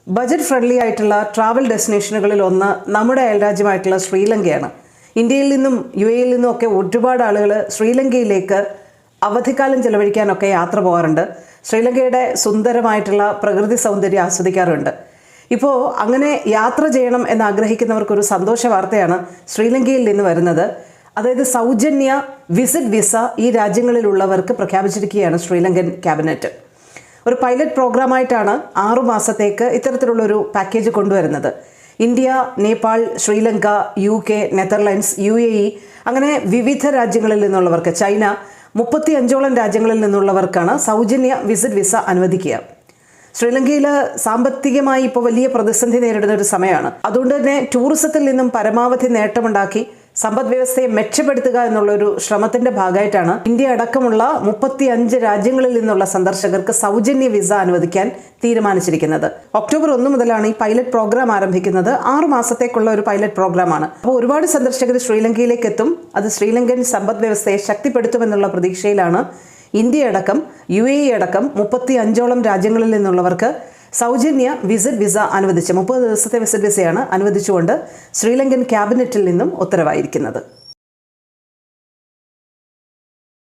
Budget friendly ആയിട്ടുള്ള travel ഡെസ്റ്റിനേഷനുകളിൽ ഒന്ന് നമ്മുടെ അയൽരാജ്യമായിട്ടുള്ള ശ്രീലങ്കയാണ്. ഇന്ത്യയിൽ നിന്നും UAE നിന്നും ഒക്കെ ഒരുപാട് ആളുകൾ ശ്രീലങ്കയിലേക്ക് അവധിക്കാലം ചെലവഴിക്കാനൊക്കെ യാത്ര പോകാറുണ്ട്. ശ്രീലങ്കയുടെ സുന്ദരമായിട്ടുള്ള പ്രകൃതി സൗന്ദര്യം ആസ്വദിക്കാറുണ്ട്. ഇപ്പോൾ അങ്ങനെ യാത്ര ചെയ്യണം എന്ന് ആഗ്രഹിക്കുന്നവർക്കൊരു സന്തോഷ വാർത്തയാണ് ശ്രീലങ്കയിൽ നിന്ന് വരുന്നത്. അതായത് സൗജന്യ വിസിറ്റ് വിസ ഈ രാജ്യങ്ങളിലുള്ളവർക്ക് പ്രഖ്യാപിച്ചിരിക്കുകയാണ് ശ്രീലങ്കൻ ക്യാബിനറ്റ്. ഒരു പൈലറ്റ് പ്രോഗ്രാമായിട്ടാണ് 6 മാസത്തേക്ക് ഇത്തരത്തിലുള്ളൊരു പാക്കേജ് കൊണ്ടുവരുന്നത്. India, Nepal, Sri Lanka, UK, Netherlands, UAE അങ്ങനെ വിവിധ രാജ്യങ്ങളിൽ നിന്നുള്ളവർക്ക്, ചൈന 35ഓളം രാജ്യങ്ങളിൽ നിന്നുള്ളവർക്കാണ് സൗജന്യ വിസിറ്റ് വിസ അനുവദിക്കുക. ശ്രീലങ്കയിൽ സാമ്പത്തികമായി ഇപ്പോൾ വലിയ പ്രതിസന്ധി നേരിടുന്ന ഒരു സമയമാണ്. അതുകൊണ്ട് തന്നെ ടൂറിസത്തിൽ നിന്നും പരമാവധി നേട്ടമുണ്ടാക്കി സമ്പദ് വ്യവസ്ഥയെ മെച്ചപ്പെടുത്തുക എന്നുള്ളൊരു ശ്രമത്തിന്റെ ഭാഗമായിട്ടാണ് ഇന്ത്യ അടക്കമുള്ള 35 രാജ്യങ്ങളിൽ നിന്നുള്ള സന്ദർശകർക്ക് സൗജന്യ വിസ അനുവദിക്കാൻ തീരുമാനിച്ചിരിക്കുന്നത്. ഒക്ടോബർ 1 മുതലാണ് ഈ പൈലറ്റ് പ്രോഗ്രാം ആരംഭിക്കുന്നത്. 6 മാസത്തേക്കുള്ള ഒരു പൈലറ്റ് പ്രോഗ്രാമാണ്. അപ്പോൾ ഒരുപാട് സന്ദർശകർ ശ്രീലങ്കയിലേക്ക് എത്തും. അത് ശ്രീലങ്കൻ സമ്പദ് വ്യവസ്ഥയെ ശക്തിപ്പെടുത്തുമെന്നുള്ള പ്രതീക്ഷയിലാണ് ഇന്ത്യ അടക്കം UAE അടക്കം 35ഓളം രാജ്യങ്ങളിൽ നിന്നുള്ളവർക്ക് സൗജന്യ വിസിറ്റ് വിസ അനുവദിച്ച് 30 ദിവസത്തെ വിസിറ്റ് വിസയാണ് അനുവദിച്ചുകൊണ്ട് ശ്രീലങ്കൻ ക്യാബിനറ്റിൽ നിന്നും ഉത്തരവായിരിക്കുന്നത്.